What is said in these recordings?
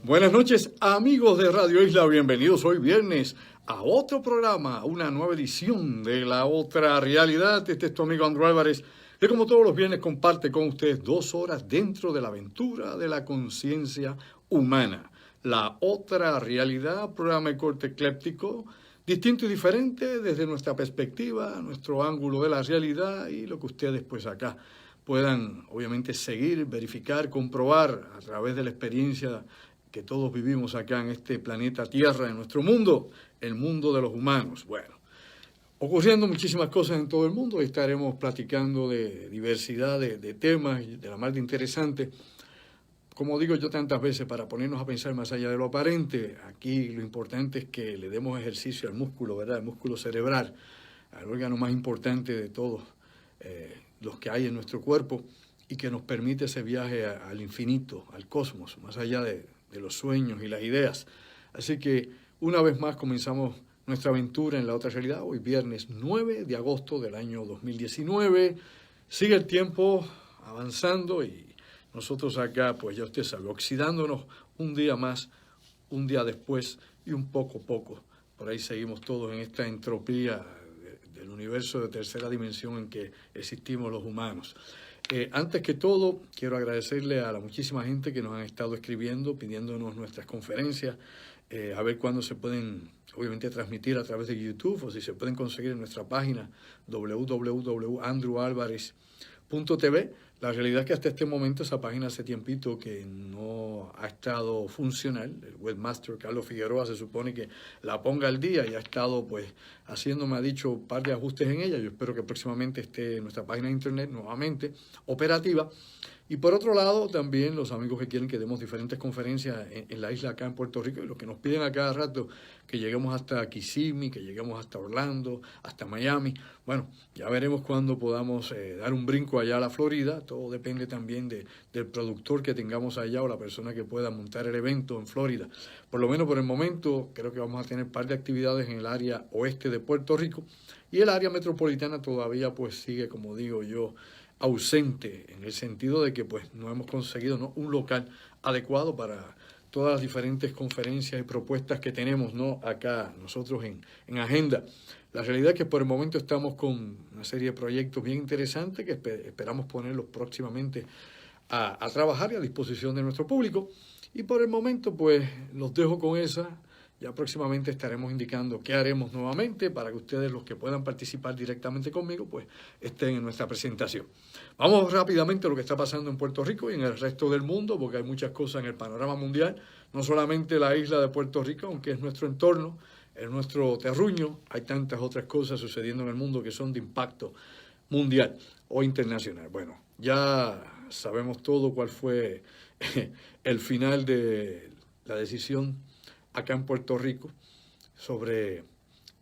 Buenas noches, amigos de Radio Isla. Bienvenidos hoy viernes a otro programa, una nueva edición de La Otra Realidad. Este es tu amigo Andrew Álvarez, que como todos los viernes comparte con ustedes 2 horas dentro de la aventura de la conciencia humana. La Otra Realidad, programa de corte ecléptico, distinto y diferente desde nuestra perspectiva, nuestro ángulo de la realidad y lo que ustedes pues acá puedan obviamente seguir, verificar, comprobar a través de la experiencia que todos vivimos acá en este planeta Tierra, en nuestro mundo, el mundo de los humanos. Bueno, ocurriendo muchísimas cosas en todo el mundo y estaremos platicando de diversidad de temas de la más de interesante. Como digo yo tantas veces, para ponernos a pensar más allá de lo aparente, aquí lo importante es que le demos ejercicio al músculo, ¿verdad? El músculo cerebral, al órgano más importante de todos los que hay en nuestro cuerpo y que nos permite ese viaje al infinito, al cosmos, más allá de los sueños y las ideas. Así que una vez más comenzamos nuestra aventura en La Otra Realidad, hoy viernes 9 de agosto del año 2019. Sigue el tiempo avanzando y nosotros acá, pues ya usted sabe, oxidándonos un día más, un día después y un poco a poco. Por ahí seguimos todos en esta entropía del universo de tercera dimensión en que existimos los humanos. Antes que todo, quiero agradecerle a la muchísima gente que nos han estado escribiendo, pidiéndonos nuestras conferencias, a ver cuándo se pueden, obviamente, transmitir a través de YouTube o si se pueden conseguir en nuestra página www.andrewalvarez.tv. La realidad es que hasta este momento esa página hace tiempito que no ha estado funcional. El webmaster Carlos Figueroa se supone que la ponga al día y ha estado pues haciendo, me ha dicho, un par de ajustes en ella. Yo espero que próximamente esté en nuestra página de internet nuevamente operativa. Y por otro lado, también los amigos que quieren que demos diferentes conferencias en la isla acá en Puerto Rico y los que nos piden a cada rato que lleguemos hasta Kissimmee, que lleguemos hasta Orlando, hasta Miami. Bueno, ya veremos cuándo podamos dar un brinco allá a la Florida. Todo depende también del productor que tengamos allá o la persona que pueda montar el evento en Florida. Por lo menos por el momento creo que vamos a tener un par de actividades en el área oeste de Puerto Rico y el área metropolitana todavía pues sigue, como digo yo, ausente, en el sentido de que pues no hemos conseguido un local adecuado para todas las diferentes conferencias y propuestas que tenemos acá nosotros en agenda. La realidad es que por el momento estamos con una serie de proyectos bien interesantes que esperamos ponerlos próximamente a trabajar y a disposición de nuestro público. Y por el momento pues los dejo con esa. Ya próximamente estaremos indicando qué haremos nuevamente para que ustedes, los que puedan participar directamente conmigo, pues estén en nuestra presentación. Vamos rápidamente a lo que está pasando en Puerto Rico y en el resto del mundo, porque hay muchas cosas en el panorama mundial, no solamente la isla de Puerto Rico, aunque es nuestro entorno, es nuestro terruño, hay tantas otras cosas sucediendo en el mundo que son de impacto mundial o internacional. Bueno, ya sabemos todo cuál fue el final de la decisión acá en Puerto Rico sobre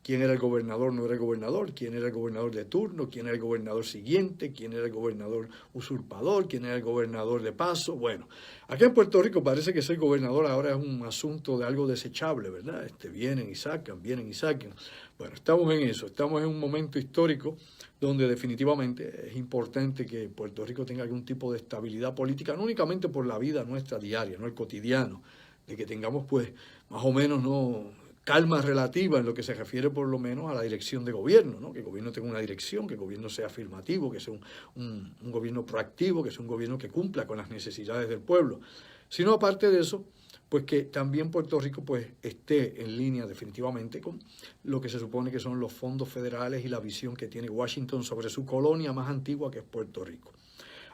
quién era el gobernador, no era el gobernador, quién era el gobernador de turno, quién era el gobernador siguiente, quién era el gobernador usurpador, quién era el gobernador de paso. Bueno, acá en Puerto Rico parece que ser gobernador ahora es un asunto de algo desechable, ¿verdad? Vienen y sacan, vienen y sacan. Bueno, estamos en eso, estamos en un momento histórico donde definitivamente es importante que Puerto Rico tenga algún tipo de estabilidad política, no únicamente por la vida nuestra diaria, no el cotidiano, de que tengamos pues más o menos calma relativa en lo que se refiere por lo menos a la dirección de gobierno, ¿no? Que el gobierno tenga una dirección, que el gobierno sea afirmativo, que sea un gobierno proactivo, que sea un gobierno que cumpla con las necesidades del pueblo. Sino aparte de eso, pues que también Puerto Rico pues esté en línea definitivamente con lo que se supone que son los fondos federales y la visión que tiene Washington sobre su colonia más antigua, que es Puerto Rico.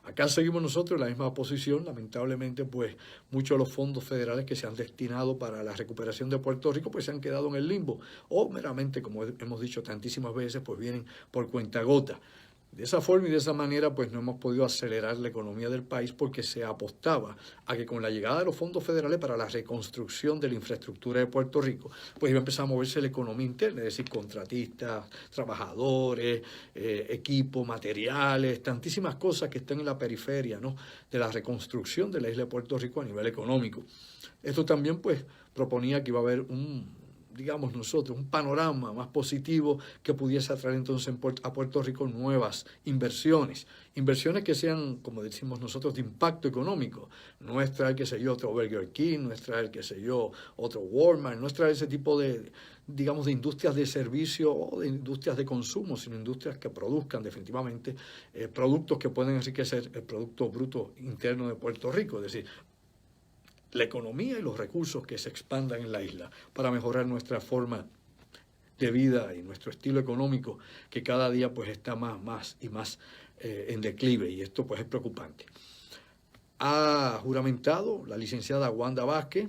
Acá seguimos nosotros en la misma posición. Lamentablemente, pues muchos de los fondos federales que se han destinado para la recuperación de Puerto Rico pues se han quedado en el limbo o meramente, como hemos dicho tantísimas veces, pues vienen por cuentagota. De esa forma y de esa manera, pues no hemos podido acelerar la economía del país porque se apostaba a que con la llegada de los fondos federales para la reconstrucción de la infraestructura de Puerto Rico, pues iba a empezar a moverse la economía interna, es decir, contratistas, trabajadores, equipos, materiales, tantísimas cosas que están en la periferia, ¿no?, de la reconstrucción de la isla de Puerto Rico a nivel económico. Esto también, pues, proponía que iba a haber digamos nosotros, un panorama más positivo que pudiese atraer entonces a Puerto Rico nuevas inversiones. Inversiones que sean, como decimos nosotros, de impacto económico. No es traer, qué sé yo, otro Burger King, no es traer, qué sé yo, otro Walmart, no es traer ese tipo de, digamos, de industrias de servicio o de industrias de consumo, sino industrias que produzcan definitivamente productos que pueden enriquecer el Producto Bruto Interno de Puerto Rico, es decir, la economía y los recursos que se expandan en la isla para mejorar nuestra forma de vida y nuestro estilo económico, que cada día pues está más y más en declive, y esto pues es preocupante. Ha juramentado la licenciada Wanda Vázquez,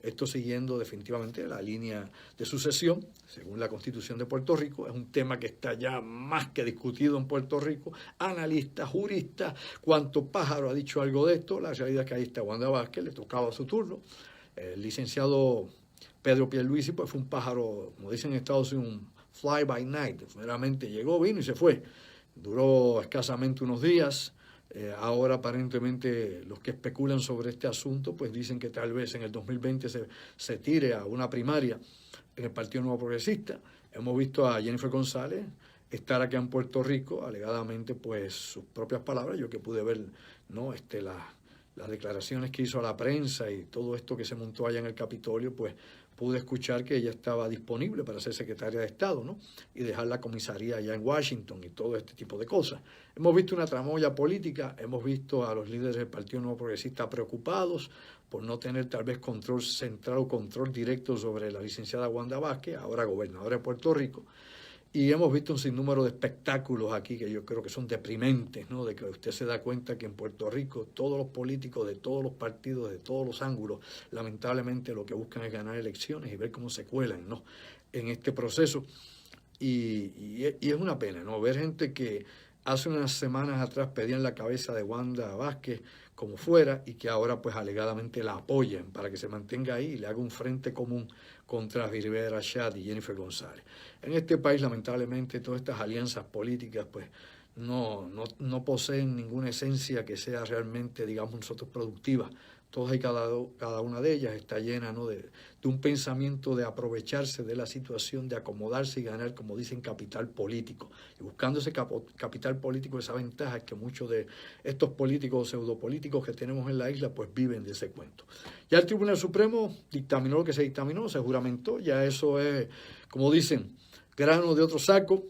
esto siguiendo definitivamente la línea de sucesión, según la Constitución de Puerto Rico. Es un tema que está ya más que discutido en Puerto Rico. Analistas, juristas, cuánto pájaro ha dicho algo de esto. La realidad es que ahí está Wanda Vázquez, le tocaba su turno. El licenciado Pedro Pierluisi pues fue un pájaro, como dicen en Estados Unidos, un fly by night. Meramente llegó, vino y se fue. Duró escasamente unos días. Ahora aparentemente los que especulan sobre este asunto pues dicen que tal vez en el 2020 se tire a una primaria en el Partido Nuevo Progresista. Hemos visto a Jennifer González estar acá en Puerto Rico, alegadamente pues sus propias palabras, yo que pude ver, ¿no?, las declaraciones que hizo a la prensa y todo esto que se montó allá en el Capitolio, pues pude escuchar que ella estaba disponible para ser secretaria de Estado, ¿no?, y dejar la comisaría allá en Washington y todo este tipo de cosas. Hemos visto una tramoya política, hemos visto a los líderes del Partido Nuevo Progresista preocupados por no tener tal vez control central o control directo sobre la licenciada Wanda Vázquez, ahora gobernadora de Puerto Rico. Y hemos visto un sinnúmero de espectáculos aquí que yo creo que son deprimentes, ¿no?, de que usted se da cuenta que en Puerto Rico todos los políticos de todos los partidos, de todos los ángulos, lamentablemente lo que buscan es ganar elecciones y ver cómo se cuelan, ¿no?, en este proceso. Y es una pena, ¿no?, ver gente que hace unas semanas atrás pedían la cabeza de Wanda Vázquez como fuera y que ahora pues alegadamente la apoyan para que se mantenga ahí y le haga un frente común contra Rivera Schatz y Jennifer González. En este país lamentablemente todas estas alianzas políticas pues no poseen ninguna esencia que sea realmente, digamos nosotros, productiva. Todas y cada una de ellas está llena, ¿no?, de un pensamiento de aprovecharse de la situación, de acomodarse y ganar, como dicen, capital político. Y buscando ese capital político, esa ventaja es que muchos de estos políticos o pseudopolíticos que tenemos en la isla pues viven de ese cuento. Ya el Tribunal Supremo dictaminó lo que se dictaminó, se juramentó, ya eso es, como dicen, grano de otro saco.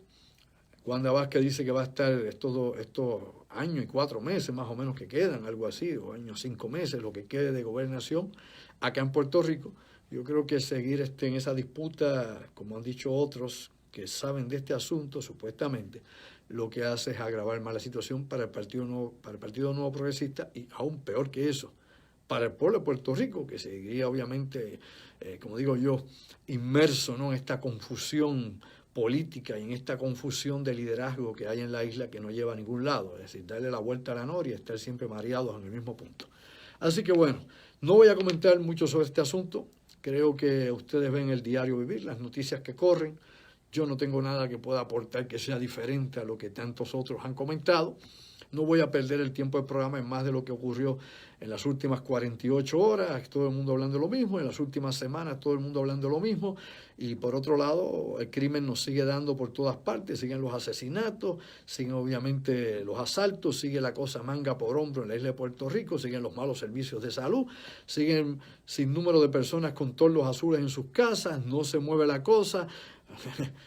Wanda Vázquez dice que va a estar estos años y 4 meses más o menos que quedan, algo así, o años 5 meses, lo que quede de gobernación acá en Puerto Rico. Yo creo que seguir en esa disputa, como han dicho otros que saben de este asunto, supuestamente, lo que hace es agravar más la situación para el Partido Nuevo Progresista y aún peor que eso, para el pueblo de Puerto Rico, que seguiría obviamente, como digo yo, inmerso, ¿no?, en esta confusión política y en esta confusión de liderazgo que hay en la isla que no lleva a ningún lado, es decir, darle la vuelta a la noria y estar siempre mareados en el mismo punto. Así que bueno, no voy a comentar mucho sobre este asunto, creo que ustedes ven el diario vivir, las noticias que corren, yo no tengo nada que pueda aportar que sea diferente a lo que tantos otros han comentado. No voy a perder el tiempo del programa en más de lo que ocurrió en las últimas 48 horas, todo el mundo hablando lo mismo, en las últimas semanas todo el mundo hablando lo mismo, y por otro lado el crimen nos sigue dando por todas partes, siguen los asesinatos, siguen obviamente los asaltos, sigue la cosa manga por hombro en la isla de Puerto Rico, siguen los malos servicios de salud, siguen sin número de personas con torlos azules en sus casas, no se mueve la cosa.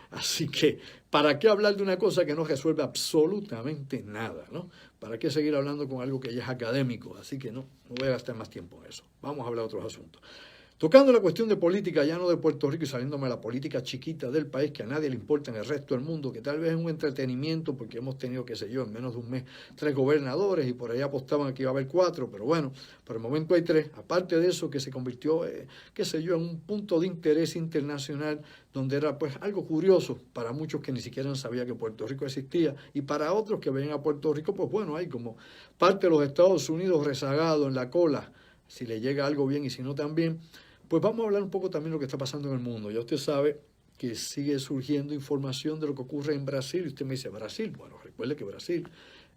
Así que, ¿para qué hablar de una cosa que no resuelve absolutamente nada, ¿no? ¿Para qué seguir hablando con algo que ya es académico? Así que no voy a gastar más tiempo en eso. Vamos a hablar de otros asuntos. Tocando la cuestión de política, ya no de Puerto Rico y saliéndome a la política chiquita del país que a nadie le importa en el resto del mundo, que tal vez es un entretenimiento porque hemos tenido, qué sé yo, en menos de un mes 3 gobernadores y por ahí apostaban que iba a haber 4, pero bueno, por el momento hay 3. Aparte de eso, que se convirtió, qué sé yo, en un punto de interés internacional donde era pues algo curioso para muchos que ni siquiera sabían que Puerto Rico existía y para otros que ven a Puerto Rico, pues bueno, hay como parte de los Estados Unidos rezagado en la cola, si le llega algo bien y si no también. Pues vamos a hablar un poco también de lo que está pasando en el mundo. Ya usted sabe que sigue surgiendo información de lo que ocurre en Brasil. Y usted me dice, ¿Brasil? Bueno, recuerde que Brasil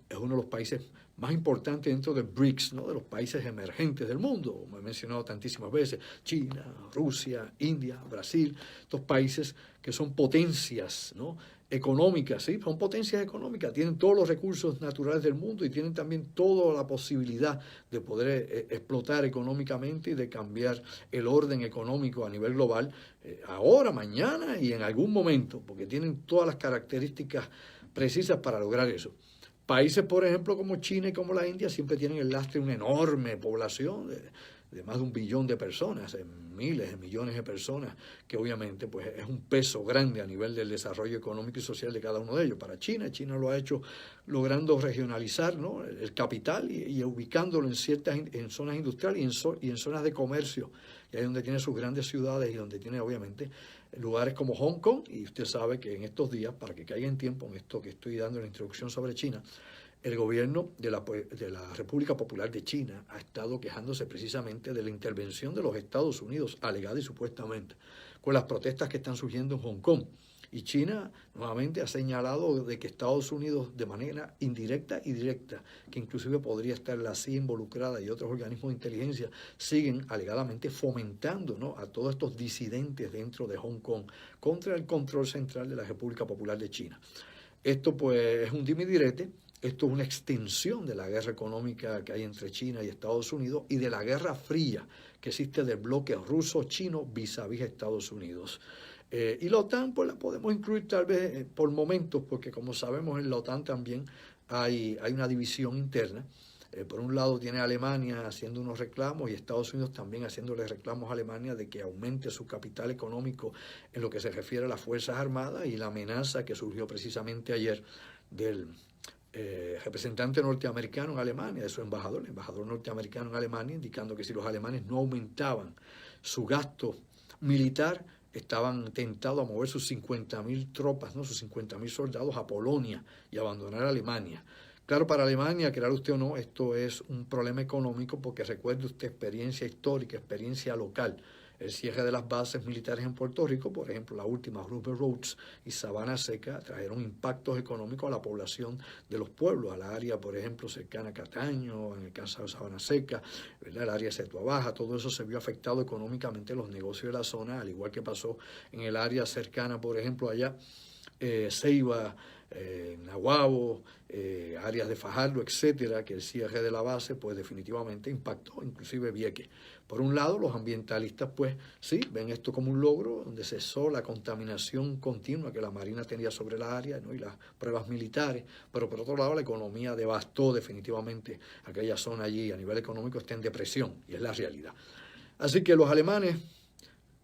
es uno de los países más importante dentro del BRICS, ¿no? De los países emergentes del mundo, como he mencionado tantísimas veces, China, Rusia, India, Brasil, estos países que son potencias, ¿no? Económicas, ¿sí? Son potencias económicas, tienen todos los recursos naturales del mundo y tienen también toda la posibilidad de poder explotar económicamente y de cambiar el orden económico a nivel global, ahora, mañana y en algún momento, porque tienen todas las características precisas para lograr eso. Países, por ejemplo, como China y como la India, siempre tienen el lastre de una enorme población de más de 1 billón de personas, miles de millones de personas, que obviamente pues, es un peso grande a nivel del desarrollo económico y social de cada uno de ellos. Para China, China lo ha hecho logrando regionalizar, ¿no? El capital y ubicándolo en zonas industriales y en zonas de comercio, y ahí es donde tiene sus grandes ciudades y donde tiene obviamente lugares como Hong Kong. Y usted sabe que en estos días, para que caiga en tiempo en esto que estoy dando en la introducción sobre China, el gobierno de la República Popular de China ha estado quejándose precisamente de la intervención de los Estados Unidos, alegada y supuestamente, con las protestas que están surgiendo en Hong Kong. Y China nuevamente ha señalado de que Estados Unidos, de manera indirecta y directa, que inclusive podría estar la CIA involucrada y otros organismos de inteligencia, siguen alegadamente fomentando, ¿no?, a todos estos disidentes dentro de Hong Kong contra el control central de la República Popular de China. Esto pues es un dime y direte. Esto es una extensión de la guerra económica que hay entre China y Estados Unidos y de la guerra fría que existe del bloque ruso-chino vis-a-vis Estados Unidos. Y la OTAN pues la podemos incluir tal vez por momentos, porque como sabemos en la OTAN también hay una división interna. Por un lado tiene Alemania haciendo unos reclamos y Estados Unidos también haciéndole reclamos a Alemania de que aumente su capital económico en lo que se refiere a las Fuerzas Armadas, y la amenaza que surgió precisamente ayer del representante norteamericano en Alemania, de su embajador, el embajador norteamericano en Alemania, indicando que si los alemanes no aumentaban su gasto militar, estaban tentados a mover sus 50.000 tropas, ¿no?, sus 50.000 soldados a Polonia y abandonar Alemania. Claro, para Alemania, crear usted o no, esto es un problema económico, porque recuerde usted experiencia histórica, experiencia local. El cierre de las bases militares en Puerto Rico, por ejemplo, la última, Rupert Roads y Sabana Seca, trajeron impactos económicos a la población de los pueblos, al área, por ejemplo, cercana a Cataño, en el caso de Sabana Seca, ¿verdad?, el área de Setua Baja. Todo eso se vio afectado económicamente los negocios de la zona, al igual que pasó en el área cercana, por ejemplo, allá, Ceiba, Nahuabo, áreas de Fajardo, etcétera, que el cierre de la base pues definitivamente impactó, inclusive Vieques. Por un lado, los ambientalistas pues sí, ven esto como un logro, donde cesó la contaminación continua que la Marina tenía sobre la área, ¿no?, y las pruebas militares, pero por otro lado la economía devastó definitivamente aquella zona allí. A nivel económico está en depresión, y es la realidad. Así que los alemanes,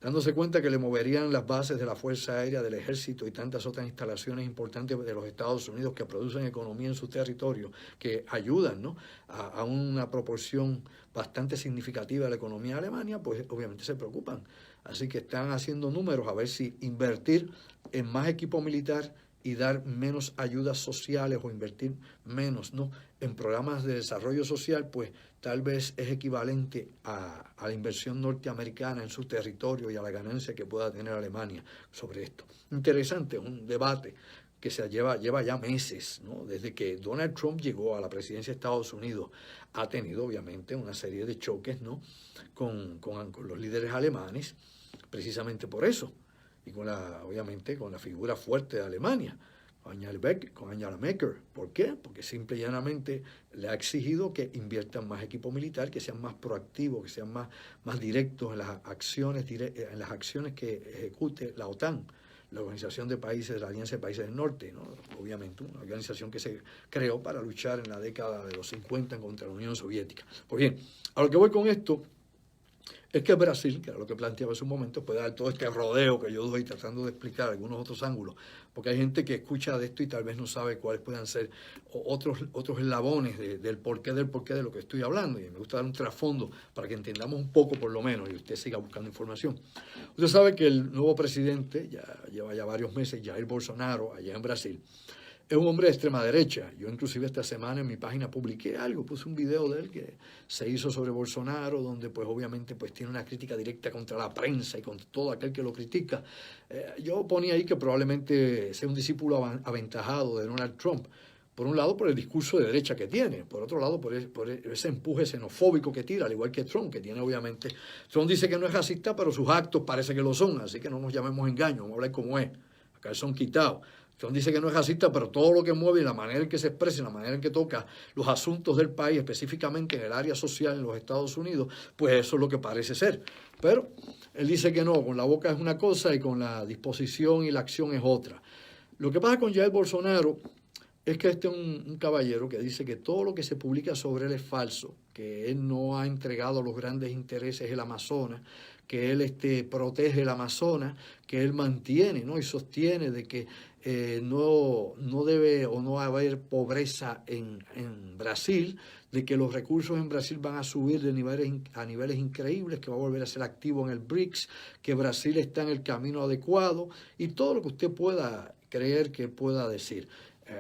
dándose cuenta que le moverían las bases de la Fuerza Aérea, del Ejército y tantas otras instalaciones importantes de los Estados Unidos que producen economía en sus territorios, que ayudan, ¿no?, a una proporción bastante significativa de la economía de Alemania, pues obviamente se preocupan. Así que están haciendo números a ver si invertir en más equipo militar y dar menos ayudas sociales, o invertir menos, ¿no?, en programas de desarrollo social, pues tal vez es equivalente a la inversión norteamericana en su territorio y a la ganancia que pueda tener Alemania sobre esto. Interesante, un debate que lleva ya meses, ¿no? Desde que Donald Trump llegó a la presidencia de Estados Unidos, ha tenido obviamente una serie de choques, ¿no?, con los líderes alemanes, precisamente por eso, y obviamente con la figura fuerte de Alemania, con Angela Merkel. ¿Por qué? Porque simple y llanamente le ha exigido que inviertan más equipo militar, que sean más proactivos, que sean más directos en las acciones que ejecute la OTAN, la Organización de Países de la Alianza de Países del Norte, ¿no? Obviamente una organización que se creó para luchar en la década de los 50 contra la Unión Soviética. Pues bien, a lo que voy con esto es que Brasil, que era lo que planteaba hace un momento, puede dar todo este rodeo que yo doy tratando de explicar algunos otros ángulos, porque hay gente que escucha de esto y tal vez no sabe cuáles puedan ser otros eslabones del porqué de lo que estoy hablando, y me gusta dar un trasfondo para que entendamos un poco por lo menos y usted siga buscando información. Usted sabe que el nuevo presidente, lleva varios meses, Jair Bolsonaro, allá en Brasil, es un hombre de extrema derecha. Yo inclusive esta semana en mi página publiqué algo, puse un video de él que se hizo sobre Bolsonaro, donde pues obviamente pues tiene una crítica directa contra la prensa y contra todo aquel que lo critica. Yo ponía ahí que probablemente sea un discípulo aventajado de Donald Trump, Por un lado, por el discurso de derecha que tiene. Por otro lado, por ese empuje xenofóbico que tira, al igual que Trump, que tiene obviamente... Trump dice que no es racista, pero sus actos parece que lo son, así que no nos llamemos engaño, vamos a hablar como es. Acá son quitados. Trump dice que no es racista, pero todo lo que mueve y la manera en que se expresa, y la manera en que toca los asuntos del país, específicamente en el área social en los Estados Unidos, pues eso es lo que parece ser. Pero él dice que no, con la boca es una cosa y con la disposición y la acción es otra. Lo que pasa con Jair Bolsonaro es que este es un caballero que dice que todo lo que se publica sobre él es falso, que él no ha entregado a los grandes intereses el Amazonas, que él protege el Amazonas, que él mantiene, ¿no?, y sostiene de que no debe o no va a haber pobreza en Brasil, de que los recursos en Brasil van a subir a niveles increíbles, que va a volver a ser activo en el BRICS, que Brasil está en el camino adecuado y todo lo que usted pueda creer que pueda decir.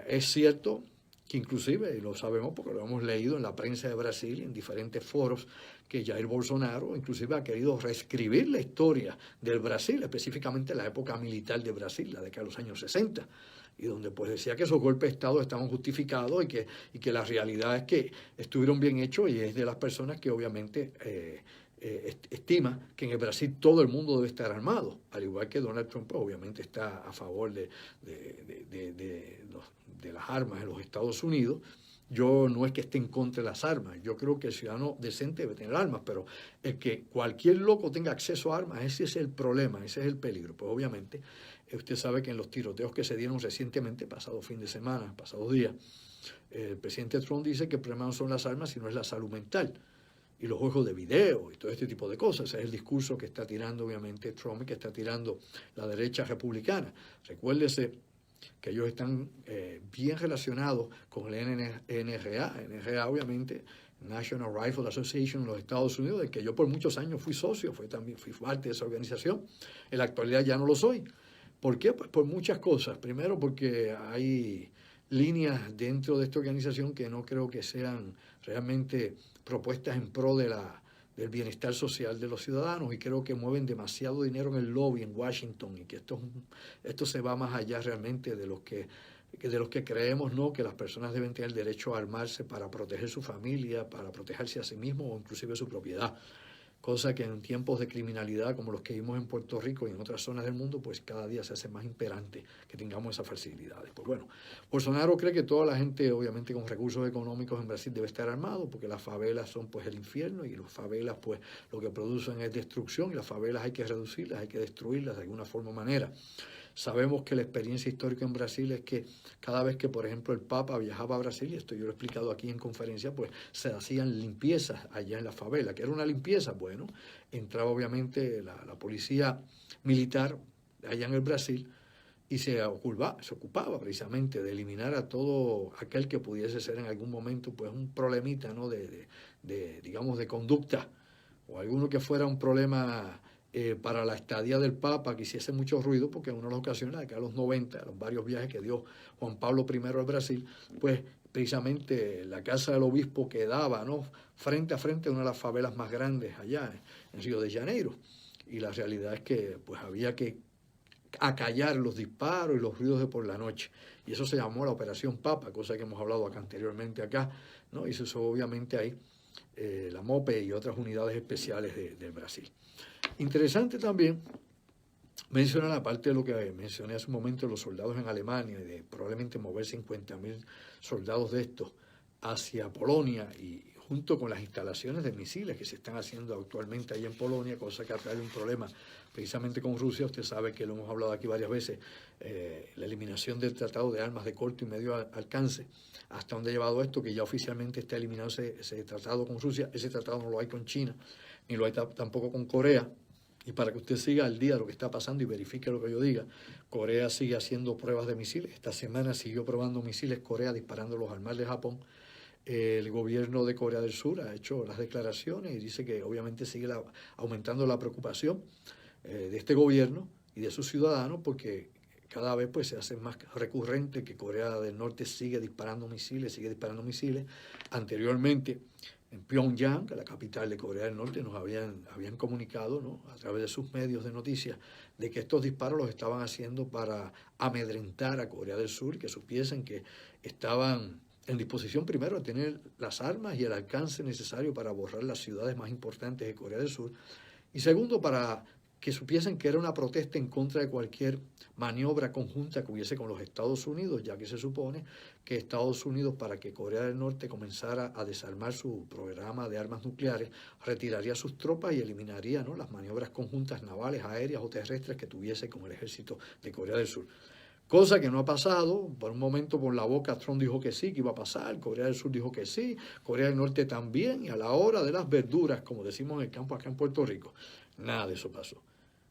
Es cierto que inclusive, y lo sabemos porque lo hemos leído en la prensa de Brasil, en diferentes foros, que Jair Bolsonaro inclusive ha querido reescribir la historia del Brasil, específicamente la época militar de Brasil, la década de los años 60, y donde pues decía que esos golpes de Estado estaban justificados y que la realidad es que estuvieron bien hechos, y es de las personas que obviamente estima que en el Brasil todo el mundo debe estar armado, al igual que Donald Trump obviamente está a favor de las armas en los Estados Unidos. Yo no es que esté en contra de las armas, yo creo que el ciudadano decente debe tener armas, pero el que cualquier loco tenga acceso a armas, ese es el problema, ese es el peligro. Pues obviamente, usted sabe que en los tiroteos que se dieron recientemente, pasado fin de semana, pasados días, el presidente Trump dice que el problema no son las armas, sino es la salud mental y los juegos de video y todo este tipo de cosas. Ese es el discurso que está tirando obviamente Trump y que está tirando la derecha republicana. Recuérdese que ellos están bien relacionados con el NRA. NRA obviamente, National Rifle Association en los Estados Unidos, del que yo por muchos años fui socio, fui parte de esa organización. En la actualidad ya no lo soy. ¿Por qué? Pues por muchas cosas. Primero porque hay líneas dentro de esta organización que no creo que sean realmente propuestas en pro del bienestar social de los ciudadanos, y creo que mueven demasiado dinero en el lobby en Washington, y que esto se va más allá realmente de los que creemos, ¿no?, que las personas deben tener el derecho a armarse para proteger su familia, para protegerse a sí mismos o inclusive su propiedad. Cosa que en tiempos de criminalidad como los que vimos en Puerto Rico y en otras zonas del mundo, pues cada día se hace más imperante que tengamos esas facilidades. Pues bueno, Bolsonaro cree que toda la gente, obviamente con recursos económicos en Brasil, debe estar armado, porque las favelas son pues el infierno, y las favelas pues lo que producen es destrucción, y las favelas hay que reducirlas, hay que destruirlas de alguna forma o manera. Sabemos que la experiencia histórica en Brasil es que cada vez que, por ejemplo, el Papa viajaba a Brasil, y esto yo lo he explicado aquí en conferencia, pues se hacían limpiezas allá en la favela. ¿Qué era una limpieza? Bueno, entraba obviamente la policía militar allá en el Brasil y se ocupaba precisamente de eliminar a todo aquel que pudiese ser en algún momento pues un problemita, ¿no?, digamos, de conducta, o alguno que fuera un problema para la estadía del Papa, que hiciese mucho ruido, porque en una de las ocasiones, acá a los 90, los varios viajes que dio Juan Pablo I al Brasil, pues precisamente la casa del obispo quedaba, ¿no?, frente a frente a una de las favelas más grandes allá en Río de Janeiro. Y la realidad es que pues había que acallar los disparos y los ruidos de por la noche. Y eso se llamó la Operación Papa, cosa que hemos hablado acá anteriormente acá, ¿no? Y eso obviamente ahí la MOPE y otras unidades especiales del Brasil. Interesante también mencionar, aparte de lo que mencioné hace un momento, los soldados en Alemania, y de probablemente mover 50.000 soldados de estos hacia Polonia, y junto con las instalaciones de misiles que se están haciendo actualmente ahí en Polonia, cosa que atrae un problema precisamente con Rusia. Usted sabe que lo hemos hablado aquí varias veces, la eliminación del tratado de armas de corto y medio alcance, hasta dónde ha llevado esto, que ya oficialmente está eliminado ese tratado con Rusia. Ese tratado no lo hay con China, ni lo hay tampoco con Corea. Y para que usted siga al día de lo que está pasando y verifique lo que yo diga, Corea sigue haciendo pruebas de misiles. Esta semana siguió probando misiles Corea, disparándolos al mar de Japón. El gobierno de Corea del Sur ha hecho las declaraciones y dice que obviamente sigue aumentando la preocupación de este gobierno y de sus ciudadanos, porque cada vez pues se hace más recurrente que Corea del Norte sigue disparando misiles. Anteriormente, en Pyongyang, la capital de Corea del Norte, nos habían comunicado, ¿no?, a través de sus medios de noticias, de que estos disparos los estaban haciendo para amedrentar a Corea del Sur, que supiesen que estaban en disposición primero de tener las armas y el alcance necesario para borrar las ciudades más importantes de Corea del Sur, y segundo, para que supiesen que era una protesta en contra de cualquier maniobra conjunta que hubiese con los Estados Unidos, ya que se supone que Estados Unidos, para que Corea del Norte comenzara a desarmar su programa de armas nucleares, retiraría sus tropas y eliminaría, ¿no?, las maniobras conjuntas navales, aéreas o terrestres que tuviese con el ejército de Corea del Sur. Cosa que no ha pasado. Por un momento por la boca Trump dijo que sí, que iba a pasar, Corea del Sur dijo que sí, Corea del Norte también, y a la hora de las verduras, como decimos en el campo acá en Puerto Rico, nada de eso pasó.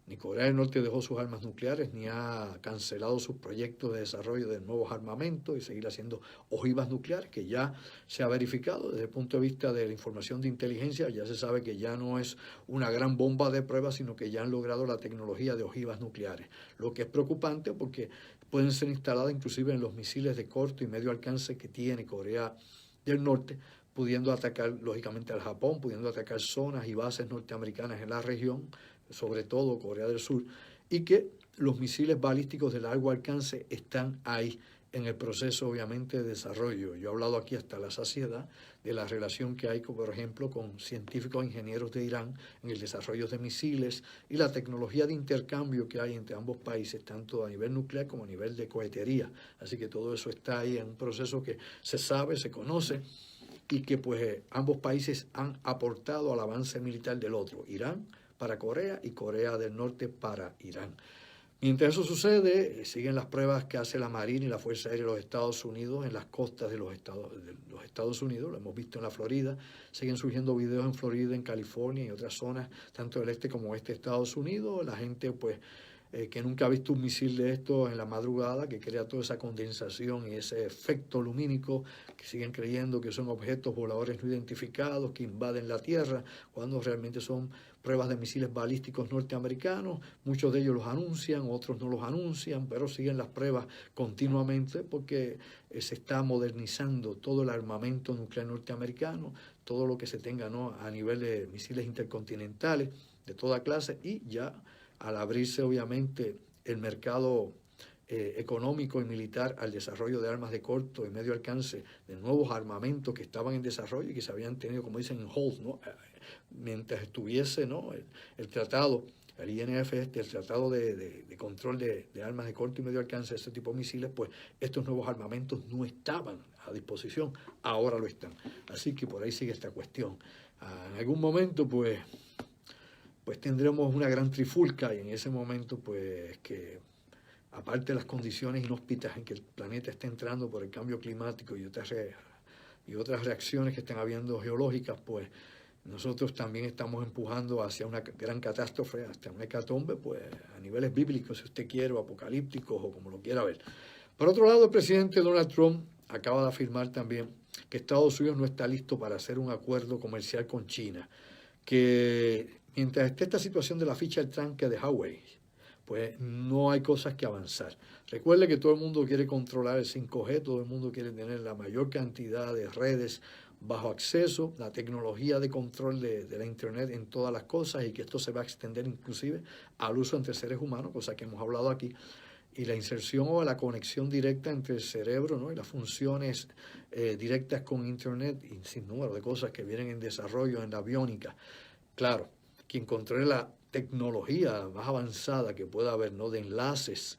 Ni Corea del Norte dejó sus armas nucleares, ni ha cancelado sus proyectos de desarrollo de nuevos armamentos y seguir haciendo ojivas nucleares, que ya se ha verificado desde el punto de vista de la información de inteligencia. Ya se sabe que ya no es una gran bomba de prueba, sino que ya han logrado la tecnología de ojivas nucleares, lo que es preocupante porque pueden ser instaladas inclusive en los misiles de corto y medio alcance que tiene Corea del Norte, pudiendo atacar lógicamente al Japón, pudiendo atacar zonas y bases norteamericanas en la región, sobre todo Corea del Sur, y que los misiles balísticos de largo alcance están ahí en el proceso, obviamente, de desarrollo. Yo he hablado aquí hasta la saciedad de la relación que hay, por ejemplo, con científicos e ingenieros de Irán en el desarrollo de misiles y la tecnología de intercambio que hay entre ambos países, tanto a nivel nuclear como a nivel de cohetería. Así que todo eso está ahí en un proceso que se sabe, se conoce, y que pues ambos países han aportado al avance militar del otro, Irán para Corea y Corea del Norte para Irán. Mientras eso sucede, siguen las pruebas que hace la Marina y la Fuerza Aérea de los Estados Unidos en las costas de los Estados Unidos, lo hemos visto en la Florida, siguen surgiendo videos en Florida, en California y otras zonas, tanto del este como oeste de Estados Unidos. La gente pues que nunca ha visto un misil de estos en la madrugada, que crea toda esa condensación y ese efecto lumínico, que siguen creyendo que son objetos voladores no identificados que invaden la Tierra, cuando realmente son pruebas de misiles balísticos norteamericanos. Muchos de ellos los anuncian, otros no los anuncian, pero siguen las pruebas continuamente porque se está modernizando todo el armamento nuclear norteamericano, todo lo que se tenga, ¿no?, a nivel de misiles intercontinentales de toda clase, y ya al abrirse obviamente el mercado económico y militar al desarrollo de armas de corto y medio alcance, de nuevos armamentos que estaban en desarrollo y que se habían tenido, como dicen, en hold, ¿no?, mientras estuviese, ¿no?, el tratado, el INF, el tratado de control de armas de corto y medio alcance, este tipo de misiles, pues estos nuevos armamentos no estaban a disposición, ahora lo están. Así que por ahí sigue esta cuestión. En algún momento, pues tendremos una gran trifulca, y en ese momento, pues que aparte de las condiciones inhóspitas en que el planeta está entrando por el cambio climático y otras reacciones que están habiendo geológicas, pues nosotros también estamos empujando hacia una gran catástrofe, hasta una hecatombe, pues a niveles bíblicos, si usted quiere, o apocalípticos, o como lo quiera ver. Por otro lado, el presidente Donald Trump acaba de afirmar también que Estados Unidos no está listo para hacer un acuerdo comercial con China, que mientras esté esta situación de la ficha del tranque de Huawei, pues no hay cosas que avanzar. Recuerde que todo el mundo quiere controlar el 5G, todo el mundo quiere tener la mayor cantidad de redes bajo acceso, la tecnología de control de la Internet en todas las cosas, y que esto se va a extender inclusive al uso entre seres humanos, cosa que hemos hablado aquí, y la inserción o la conexión directa entre el cerebro, ¿no?, y las funciones directas con Internet, y sin número de cosas que vienen en desarrollo en la aviónica. Claro, quien controle la tecnología más avanzada que pueda haber, ¿no?, de enlaces,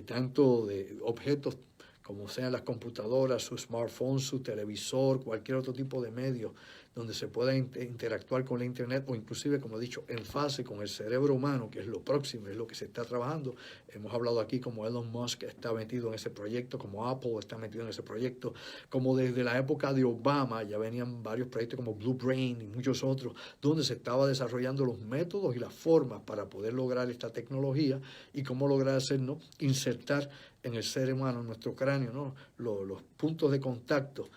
tanto de objetos como sean las computadoras, su smartphone, su televisor, cualquier otro tipo de medio donde se pueda interactuar con la Internet, o inclusive, como he dicho, en fase con el cerebro humano, que es lo próximo, es lo que se está trabajando. Hemos hablado aquí como Elon Musk está metido en ese proyecto, como Apple está metido en ese proyecto, como desde la época de Obama ya venían varios proyectos como Blue Brain y muchos otros, donde se estaba desarrollando los métodos y las formas para poder lograr esta tecnología y cómo lograr hacernos insertar en el ser humano, en nuestro cráneo, ¿no?, los puntos de contacto,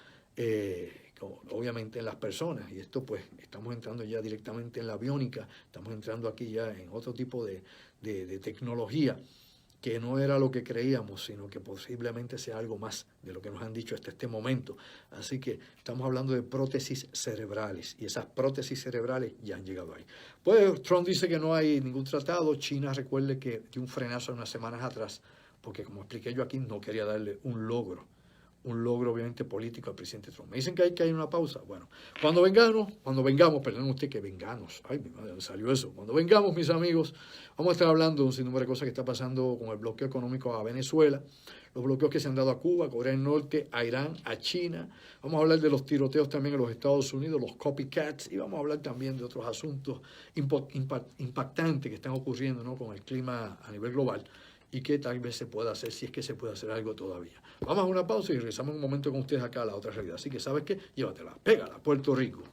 obviamente en las personas. Y esto pues estamos entrando ya directamente en la aviónica, estamos entrando aquí ya en otro tipo de tecnología que no era lo que creíamos, sino que posiblemente sea algo más de lo que nos han dicho hasta este momento. Así que estamos hablando de prótesis cerebrales, y esas prótesis cerebrales ya han llegado ahí. Pues Trump dice que no hay ningún tratado. China, recuerde que dio un frenazo unas semanas atrás, porque como expliqué yo aquí, no quería darle un logro obviamente político al presidente Trump. Me dicen que hay una pausa. Bueno, cuando vengamos, perdón usted que vengamos, ay, mi madre, salió eso. Cuando vengamos, mis amigos, vamos a estar hablando de un sinnúmero de cosas que está pasando con el bloqueo económico a Venezuela, los bloqueos que se han dado a Cuba, a Corea del Norte, a Irán, a China. Vamos a hablar de los tiroteos también en los Estados Unidos, los copycats, y vamos a hablar también de otros asuntos impactantes que están ocurriendo, ¿no?, con el clima a nivel global, y qué tal vez se pueda hacer, si es que se puede hacer algo todavía. Vamos a una pausa y regresamos un momento con ustedes acá a La Otra Realidad. Así que, ¿sabes qué? Llévatela, pégala, Puerto Rico.